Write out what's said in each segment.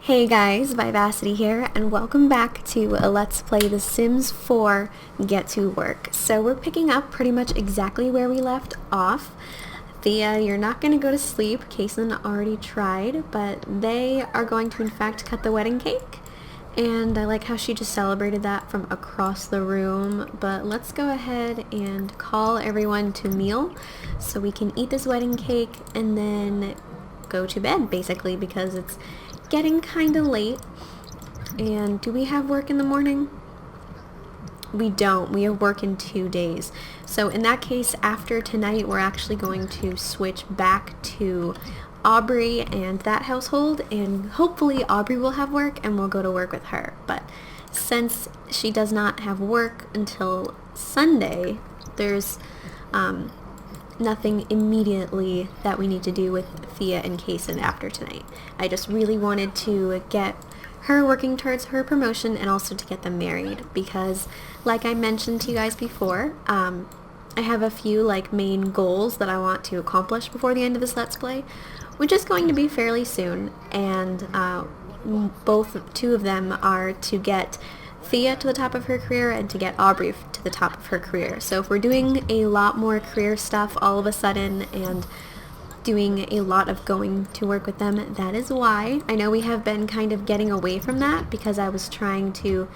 Hey guys, Vivacity here, and welcome back to a Let's Play The Sims 4 Get to Work. So we're picking up pretty much exactly where we left off. Thea, you're not going to go to sleep. Kason already tried, but they are going to in fact cut the wedding cake. And I like how she just celebrated that from across the room. But let's go ahead and call everyone to meal so we can eat this wedding cake and then go to bed, basically, because it's getting kind of late. And do we have work in the morning? We don't. We have work in 2 days. So in that case, after tonight, we're actually going to switch back to Aubrey and that household, and hopefully Aubrey will have work and we'll go to work with her. But since she does not have work until Sunday, there's nothing immediately that we need to do with Thea and Kason after tonight. I just really wanted to get her working towards her promotion and also to get them married because, like I mentioned to you guys before, I have a few main goals that I want to accomplish before the end of this Let's Play, which is going to be fairly soon, and two of them are to get Thea to the top of her career and to get Aubrey to the top of her career. So if we're doing a lot more career stuff all of a sudden and doing a lot of going to work with them, that is why. I know we have been kind of getting away from that because I was trying to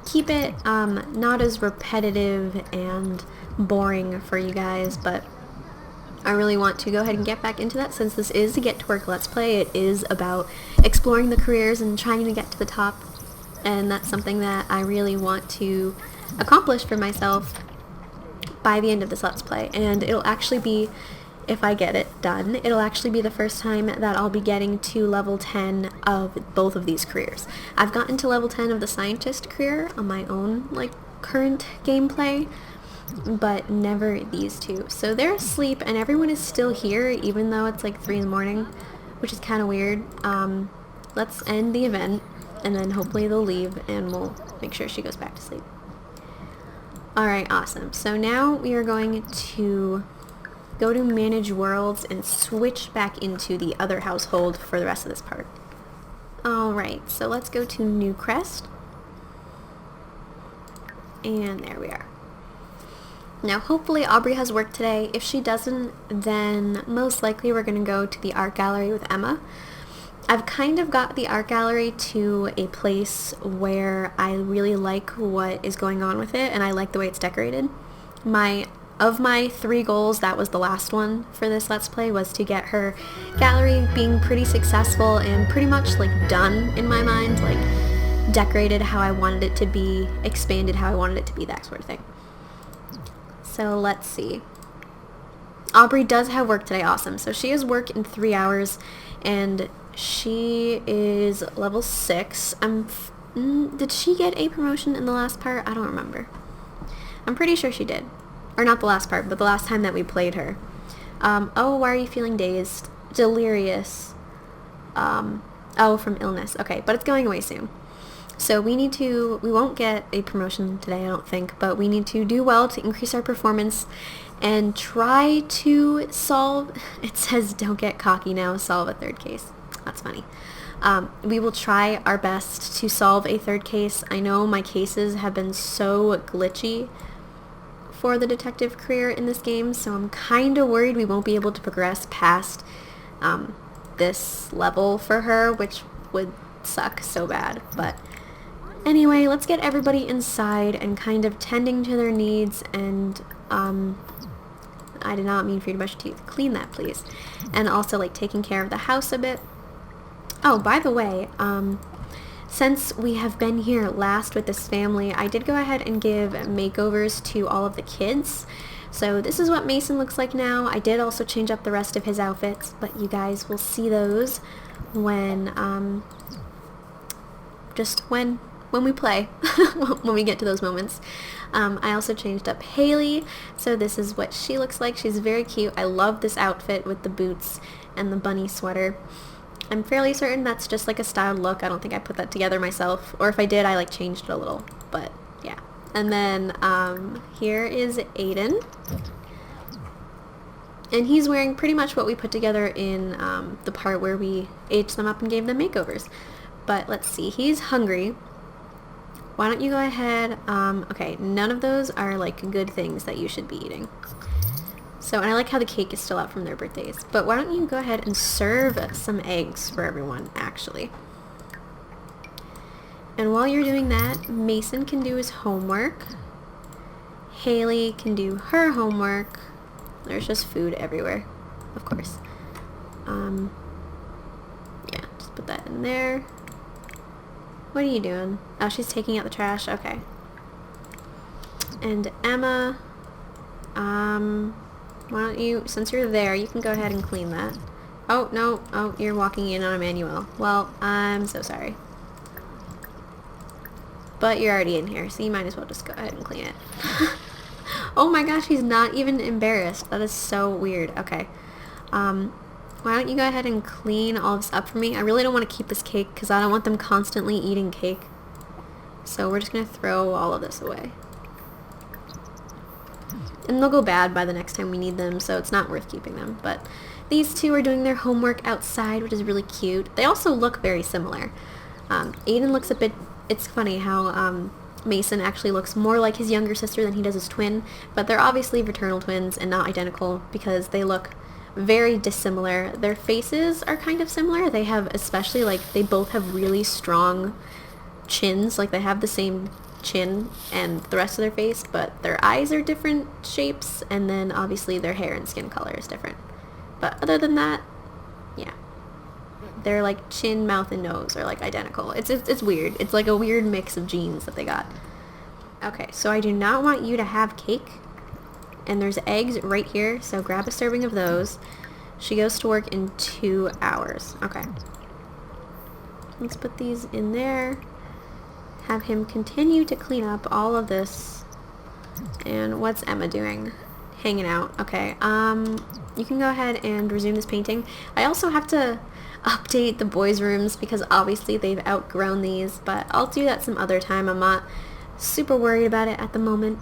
keep it not as repetitive and boring for you guys, but I really want to go ahead and get back into that since this is a Get to Work Let's Play. It is about exploring the careers and trying to get to the top. And that's something that I really want to accomplish for myself by the end of this Let's Play. And it'll actually be, if I get it done, it'll actually be the first time that I'll be getting to level 10 of both of these careers. I've gotten to level 10 of the scientist career on my own, current gameplay, but never these two. So they're asleep and everyone is still here, even though it's 3 in the morning, which is kind of weird. Let's end the event. And then hopefully they'll leave and we'll make sure she goes back to sleep. Alright, awesome. So now we are going to go to Manage Worlds and switch back into the other household for the rest of this part. Alright, so let's go to New Crest. And there we are. Now hopefully Aubrey has work today. If she doesn't, then most likely we're going to go to the art gallery with Emma. I've kind of got the art gallery to a place where I really like what is going on with it, and I like the way it's decorated. Of my 3 goals, that was the last one for this Let's Play, was to get her gallery being pretty successful and pretty much done in my mind, decorated how I wanted it to be, expanded how I wanted it to be, that sort of thing. So let's see. Aubrey does have work today, awesome. So she has work in 3 hours, and she is level 6. Did she get a promotion in the last part? I don't remember. I'm pretty sure she did. Or not the last part, but the last time that we played her. Oh, why are you feeling dazed? Delirious. Oh, from illness. Okay, but it's going away soon. So we won't get a promotion today, I don't think, but we need to do well to increase our performance and try to solve, it says don't get cocky now, solve a 3rd case. That's funny. We will try our best to solve a 3rd case. I know my cases have been so glitchy for the detective career in this game, so I'm kind of worried we won't be able to progress past this level for her, which would suck so bad. But anyway, let's get everybody inside and kind of tending to their needs, and I did not mean for you to brush your teeth. Clean that, please. And also taking care of the house a bit. Oh, by the way, since we have been here last with this family, I did go ahead and give makeovers to all of the kids. So this is what Mason looks like now. I did also change up the rest of his outfits, but you guys will see those when we play, when we get to those moments. I also changed up Haley, so this is what she looks like. She's very cute. I love this outfit with the boots and the bunny sweater. I'm fairly certain that's just a styled look. I don't think I put that together myself, or if I did, I changed it a little, but yeah. And then here is Aiden, and he's wearing pretty much what we put together in the part where we aged them up and gave them makeovers. But let's see, he's hungry. Why don't you go ahead, okay, none of those are like good things that you should be eating. So, and I like how the cake is still out from their birthdays. But why don't you go ahead and serve some eggs for everyone, actually. And while you're doing that, Mason can do his homework. Haley can do her homework. There's just food everywhere, of course. Yeah, just put that in there. What are you doing? Oh, she's taking out the trash. Okay. And Emma, why don't you, since you're there, you can go ahead and clean that. Oh, no. Oh, you're walking in on a manual. Well, I'm so sorry. But you're already in here, so you might as well just go ahead and clean it. Oh my gosh, he's not even embarrassed. That is so weird. Okay. Why don't you go ahead and clean all this up for me? I really don't want to keep this cake because I don't want them constantly eating cake. So we're just going to throw all of this away. And they'll go bad by the next time we need them, so it's not worth keeping them. But these two are doing their homework outside, which is really cute. They also look very similar. Aiden looks a bit... It's funny how Mason actually looks more like his younger sister than he does his twin, but they're obviously fraternal twins and not identical because they look very dissimilar. Their faces are kind of similar. They have especially, like, they both have really strong chins, like they have the same chin and the rest of their face, but their eyes are different shapes, and then obviously their hair and skin color is different. But other than that, yeah. Their like chin, mouth, and nose are like identical. It's weird. It's like a weird mix of genes that they got. Okay, so I do not want you to have cake. And there's eggs right here, so grab a serving of those. She goes to work in 2 hours. Okay. Let's put these in there. Have him continue to clean up all of this. And what's Emma doing? Hanging out. Okay. You can go ahead and resume this painting. I also have to update the boys' rooms because obviously they've outgrown these, but I'll do that some other time. I'm not super worried about it at the moment.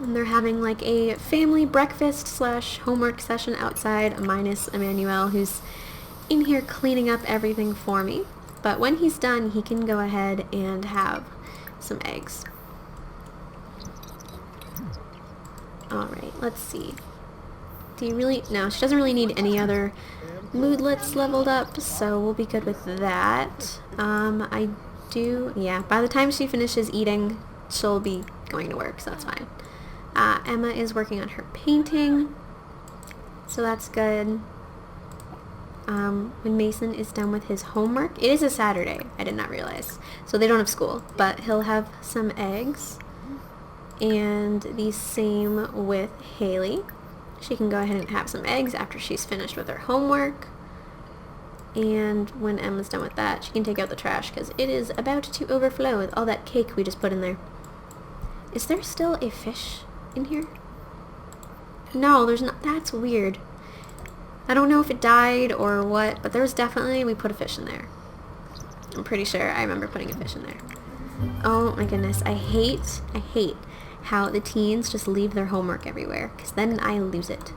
And they're having like a family breakfast / homework session outside, minus Emmanuel, who's in here cleaning up everything for me. But when he's done, he can go ahead and have some eggs. Alright, let's see. Do you really... No, she doesn't really need any other moodlets leveled up, so we'll be good with that. I do... Yeah, by the time she finishes eating, she'll be going to work, so that's fine. Emma is working on her painting, so that's good. When Mason is done with his homework, it is a Saturday, I did not realize, so they don't have school, but he'll have some eggs, and the same with Haley. She can go ahead and have some eggs after she's finished with her homework, and when Emma's done with that, she can take out the trash, because it is about to overflow with all that cake we just put in there. Is there still a fish in here? No, there's not. That's weird. I don't know if it died or what, but there's definitely, we put a fish in there. I'm pretty sure I remember putting a fish in there. Oh my goodness, I hate how the teens just leave their homework everywhere, because then I lose it.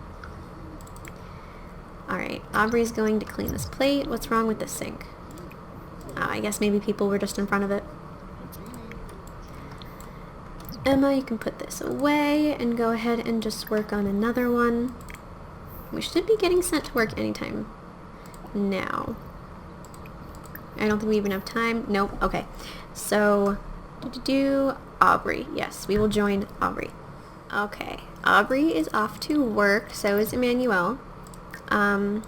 Alright, Aubrey's going to clean this plate. What's wrong with this sink? I guess maybe people were just in front of it. Emma, you can put this away and go ahead and just work on another one. We should be getting sent to work anytime now. I don't think we even have time. Nope. Okay. So, Aubrey. Yes, we will join Aubrey. Okay. Aubrey is off to work. So is Emmanuel. How's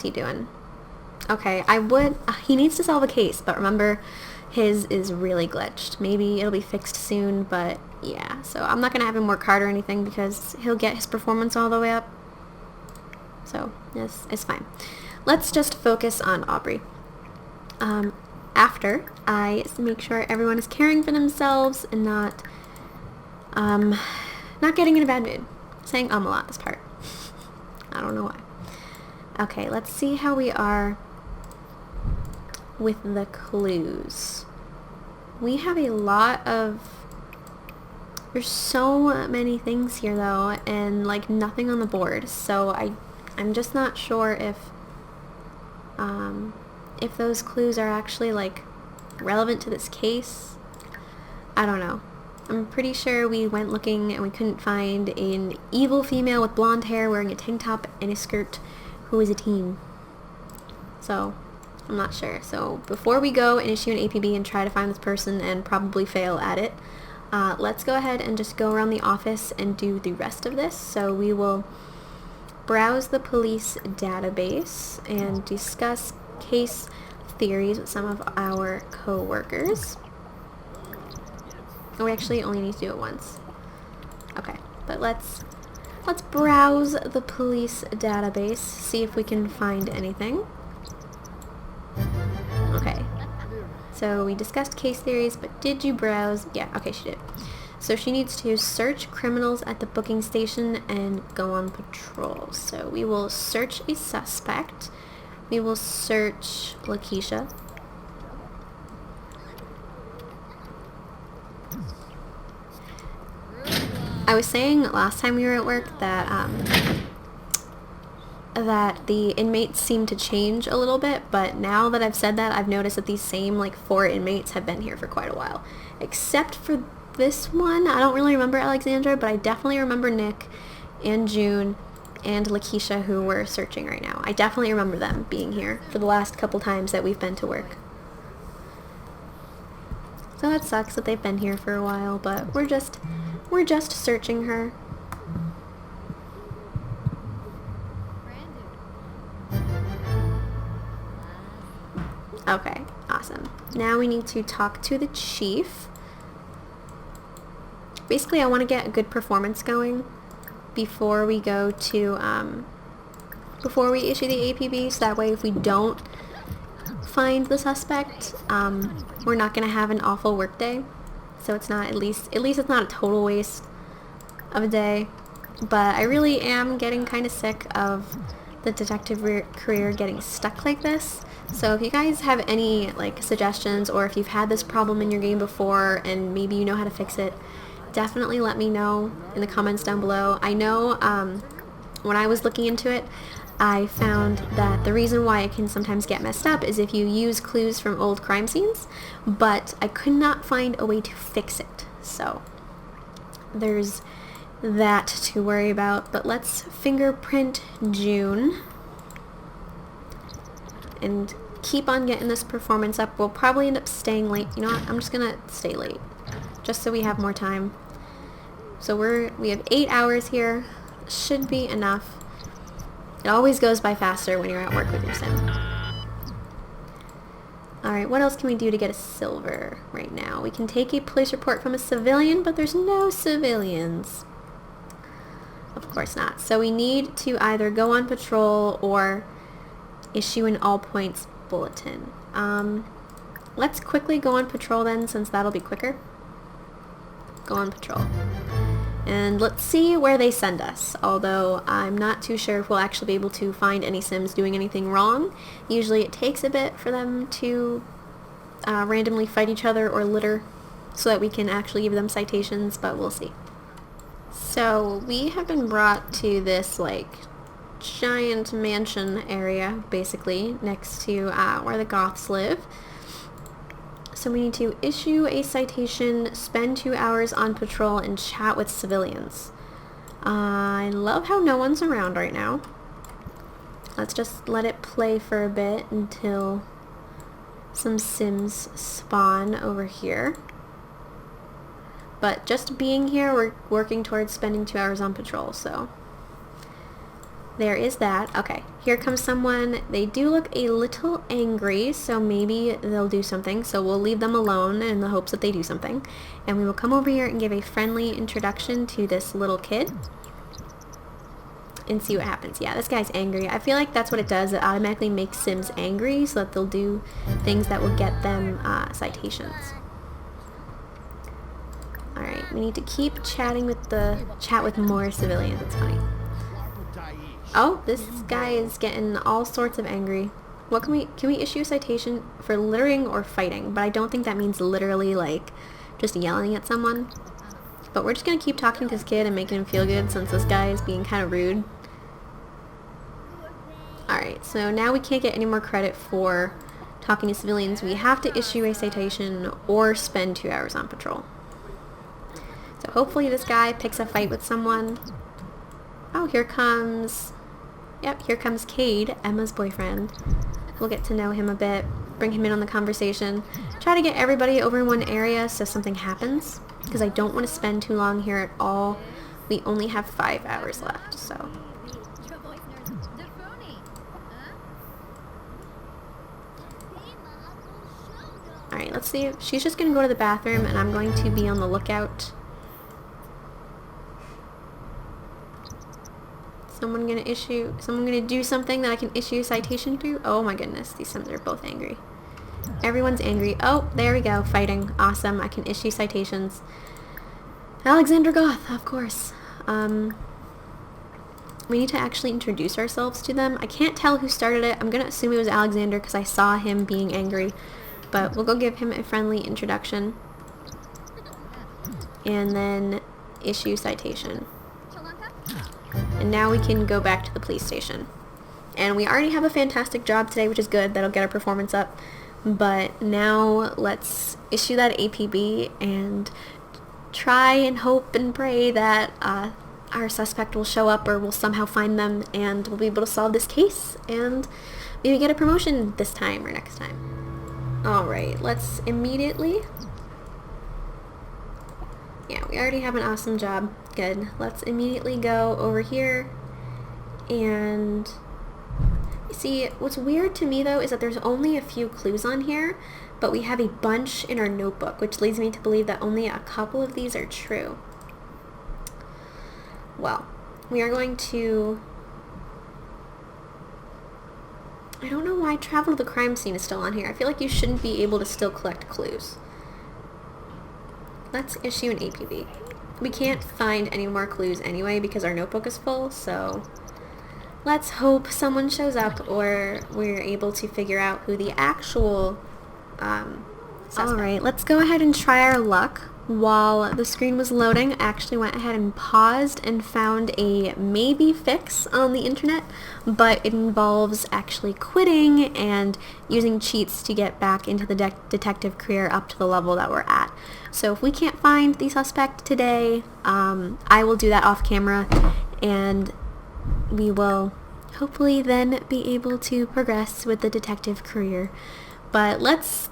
he doing? Okay. He needs to solve a case, but remember, his is really glitched. Maybe it'll be fixed soon, but yeah. So I'm not going to have him work hard or anything because he'll get his performance all the way up. So, yes, it's fine. Let's just focus on Aubrey. After I make sure everyone is caring for themselves and not getting in a bad mood. I'm saying a lot this part. I don't know why. Okay, let's see how we are with the clues. We have a lot of... There's so many things here though, and like nothing on the board. So I'm just not sure if if those clues are actually like relevant to this case. I don't know. I'm pretty sure we went looking and we couldn't find an evil female with blonde hair wearing a tank top and a skirt who is a teen. So, I'm not sure. So, before we go and issue an APB and try to find this person and probably fail at it, let's go ahead and just go around the office and do the rest of this. So, we will browse the police database and discuss case theories with some of our co-workers. Oh, we actually only need to do it once. Okay, but let's browse the police database, see if we can find anything. Okay, so we discussed case theories, but did you browse? Yeah, okay, she did. So she needs to search criminals at the booking station and go on patrol. So we will search a suspect. We will search Lakeisha. I was saying last time we were at work that that the inmates seem to change a little bit, but now that I've said that, I've noticed that these same like 4 inmates have been here for quite a while. Except for this one, I don't really remember Alexandra, but I definitely remember Nick and June and Lakeisha, who we're searching right now. I definitely remember them being here for the last couple times that we've been to work. So that sucks that they've been here for a while, but we're just searching her. Okay, awesome. Now we need to talk to the chief. Basically, I want to get a good performance going before we go to, before we issue the APB, so that way if we don't find the suspect, we're not going to have an awful work day. So it's not, at least it's not a total waste of a day. But I really am getting kind of sick of the detective career getting stuck like this. So if you guys have any like suggestions, or if you've had this problem in your game before and maybe you know how to fix it, definitely let me know in the comments down below. I know when I was looking into it, I found that the reason why it can sometimes get messed up is if you use clues from old crime scenes, but I could not find a way to fix it. So there's that to worry about. But let's fingerprint June and keep on getting this performance up. We'll probably end up staying late. You know what? I'm just gonna stay late just so we have more time. So we have 8 hours here. Should be enough. It always goes by faster when you're at work with your sim. Alright, what else can we do to get a silver right now? We can take a police report from a civilian, but there's no civilians. Of course not. So we need to either go on patrol or issue an all points bulletin. Let's quickly go on patrol then, since that'll be quicker. Go on patrol. And let's see where they send us, although I'm not too sure if we'll actually be able to find any Sims doing anything wrong. Usually it takes a bit for them to randomly fight each other or litter so that we can actually give them citations, but we'll see. So we have been brought to this like giant mansion area, basically, next to where the Goths live. So we need to issue a citation, spend 2 hours on patrol, and chat with civilians. I love how no one's around right now. Let's just let it play for a bit until some Sims spawn over here. But just being here, we're working towards spending 2 hours on patrol, so there is that. Okay, here comes someone. They do look a little angry, so maybe they'll do something. So we'll leave them alone in the hopes that they do something. And we will come over here and give a friendly introduction to this little kid and see what happens. Yeah, this guy's angry. I feel like that's what it does. It automatically makes Sims angry so that they'll do things that will get them citations. Alright, we need to keep chatting with more civilians. It's funny. Oh, this guy is getting all sorts of angry. What can we issue a citation for littering or fighting? But I don't think that means literally like just yelling at someone. But we're just gonna keep talking to this kid and making him feel good since this guy is being kind of rude. Alright, so now we can't get any more credit for talking to civilians, we have to issue a citation or spend 2 hours on patrol. So hopefully this guy picks a fight with someone. Oh, here comes Cade, Emma's boyfriend. We'll get to know him a bit, bring him in on the conversation, try to get everybody over in one area so something happens, because I don't want to spend too long here at all. We only have 5 hours left, so. Alright, let's see. She's just going to go to the bathroom, and I'm going to be on the lookout. Someone going to do something that I can issue a citation to? Oh my goodness, these Sims are both angry. Everyone's angry. Oh, there we go, fighting. Awesome, I can issue citations. Alexander Goth, of course. We need to actually introduce ourselves to them. I can't tell who started it. I'm going to assume it was Alexander because I saw him being angry. But we'll go give him a friendly introduction. And then issue citation. And now we can go back to the police station. And we already have a fantastic job today, which is good. That'll get our performance up. But now let's issue that APB and try and hope and pray that our suspect will show up or we'll somehow find them and we'll be able to solve this case and maybe get a promotion this time or next time. Alright, let's immediately... Yeah, we already have an awesome job. Good. Let's immediately go over here and... See, what's weird to me though is that there's only a few clues on here, but we have a bunch in our notebook, which leads me to believe that only a couple of these are true. Well, we are going to... I don't know why travel to the crime scene is still on here. I feel like you shouldn't be able to still collect clues. Let's issue an APB. We can't find any more clues anyway because our notebook is full, so let's hope someone shows up or we're able to figure out who the actual suspect. Alright, let's go ahead and try our luck. While the screen was loading, I actually went ahead and paused and found a maybe fix on the internet, but it involves actually quitting and using cheats to get back into the detective career up to the level that we're at. So if we can't find the suspect today, I will do that off camera and we will hopefully then be able to progress with the detective career. But let's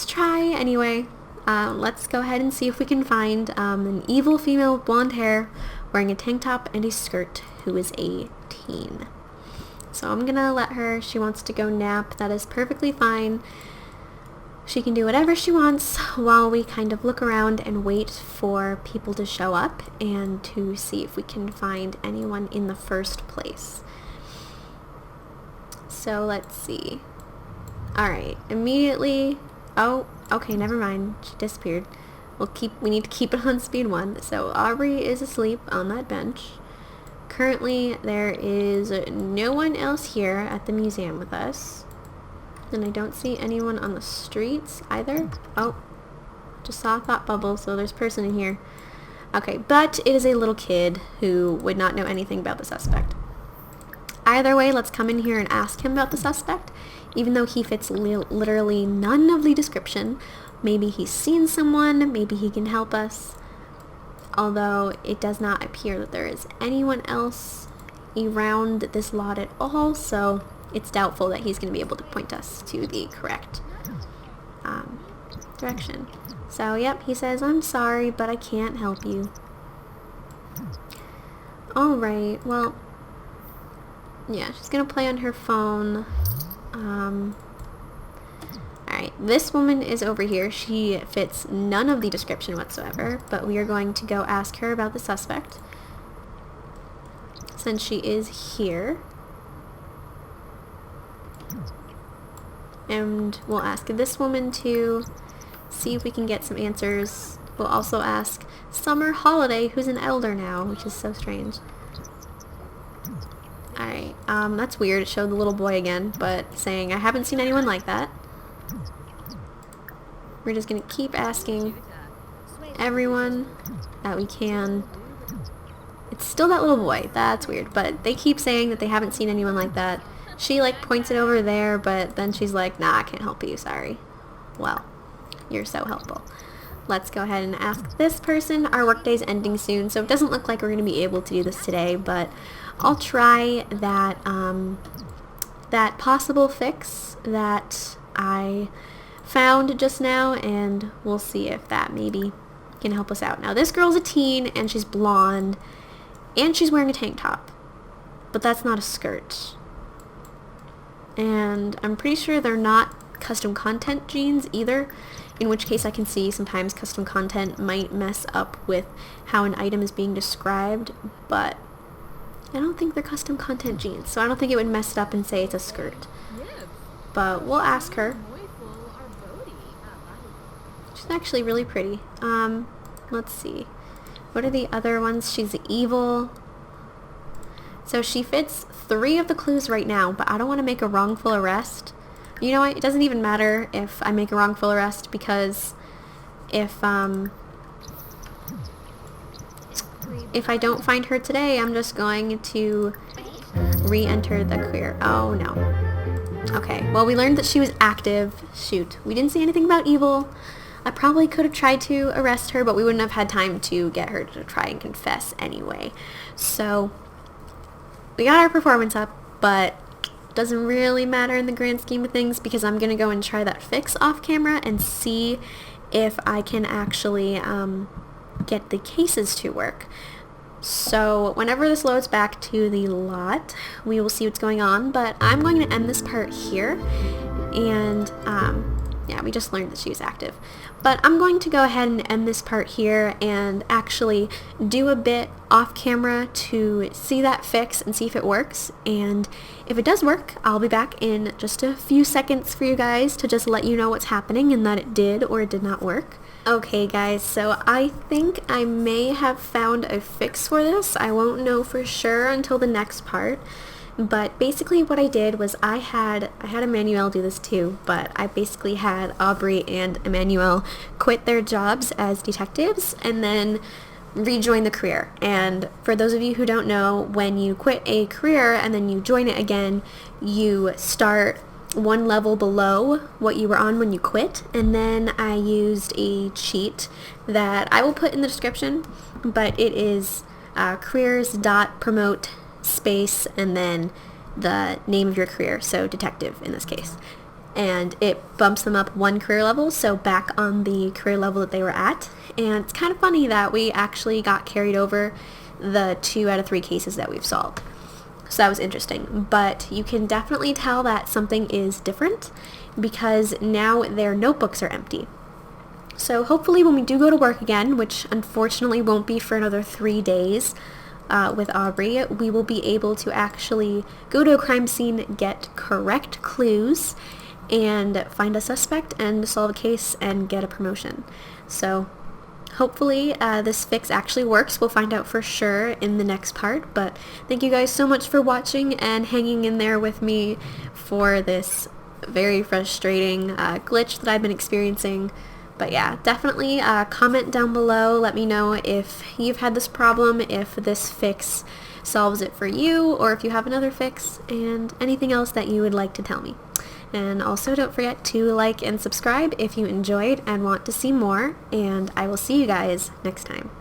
try anyway. Let's go ahead and see if we can find an evil female with blonde hair wearing a tank top and a skirt who is a teen. So I'm gonna let her. She wants to go nap. That is perfectly fine. She can do whatever she wants while we kind of look around and wait for people to show up and to see if we can find anyone in the first place. So let's see. Alright, immediately... Oh, okay, never mind. She disappeared. We need to keep it on speed 1. So Aubrey is asleep on that bench. Currently, there is no one else here at the museum with us. And I don't see anyone on the streets either. Oh, just saw a thought bubble, so there's a person in here. Okay, but it is a little kid who would not know anything about the suspect. Either way, let's come in here and ask him about the suspect. Even though he fits literally none of the description. Maybe he's seen someone, maybe he can help us. Although it does not appear that there is anyone else around this lot at all, so it's doubtful that he's going to be able to point us to the correct direction. So, yep, he says, "I'm sorry, but I can't help you." Alright, well, yeah, she's going to play on her phone. Alright, this woman is over here. She fits none of the description whatsoever, but we are going to go ask her about the suspect since she is here. And we'll ask this woman to see if we can get some answers. We'll also ask Summer Holiday, who's an elder now, which is so strange. Alright, that's weird. It showed the little boy again, but saying, I haven't seen anyone like that. We're just gonna keep asking everyone that we can. It's still that little boy. That's weird, but they keep saying that they haven't seen anyone like that. she like points it over there, but then she's like, nah, I can't help you, sorry. Well, you're so helpful. Let's go ahead and ask this person. Our workday's ending soon, so it doesn't look like we're going to be able to do this today, but I'll try that, that possible fix that I found just now, and we'll see if that maybe can help us out. Now, this girl's a teen, and she's blonde, and she's wearing a tank top, but that's not a skirt. And I'm pretty sure they're not custom content jeans either, in which case I can see sometimes custom content might mess up with how an item is being described, but I don't think they're custom content jeans, so I don't think it would mess it up and say it's a skirt. But we'll ask her. She's actually really pretty. Let's see. What are the other ones? She's evil. So she fits 3 of the clues right now, but I don't want to make a wrongful arrest. You know what? It doesn't even matter if I make a wrongful arrest, because if I don't find her today, I'm just going to re-enter the career. Oh no. Okay, well, we learned that she was active. Shoot, we didn't see anything about evil. I probably could have tried to arrest her, but we wouldn't have had time to get her to try and confess anyway. So we got our performance up, but doesn't really matter in the grand scheme of things, because I'm gonna go and try that fix off camera and see if I can actually get the cases to work. So whenever this loads back to the lot, we will see what's going on, but I'm going to end this part here, and yeah, we just learned that she was active. But I'm going to go ahead and end this part here and actually do a bit off camera to see that fix and see if it works. And if it does work, I'll be back in just a few seconds for you guys to just let you know what's happening and that it did or it did not work. Okay guys, so I think I may have found a fix for this. I won't know for sure until the next part. But basically what I did was I had Emmanuel do this too, but I basically had Aubrey and Emmanuel quit their jobs as detectives and then rejoin the career. And for those of you who don't know, when you quit a career and then you join it again, you start one level below what you were on when you quit. And then I used a cheat that I will put in the description, but it is careers.promote space and then the name of your career, so detective in this case, and it bumps them up 1 career level, so back on the career level that they were at. And it's kind of funny that we actually got carried over the 2 out of 3 cases that we've solved, so that was interesting. But you can definitely tell that something is different because now their notebooks are empty. So hopefully when we do go to work again, which unfortunately won't be for another 3 days, with Aubrey, we will be able to actually go to a crime scene, get correct clues, and find a suspect and solve a case and get a promotion. So hopefully this fix actually works. We'll find out for sure in the next part, but thank you guys so much for watching and hanging in there with me for this very frustrating glitch that I've been experiencing. But yeah, definitely comment down below. Let me know if you've had this problem, if this fix solves it for you, or if you have another fix, and anything else that you would like to tell me. And also don't forget to like and subscribe if you enjoyed and want to see more, and I will see you guys next time.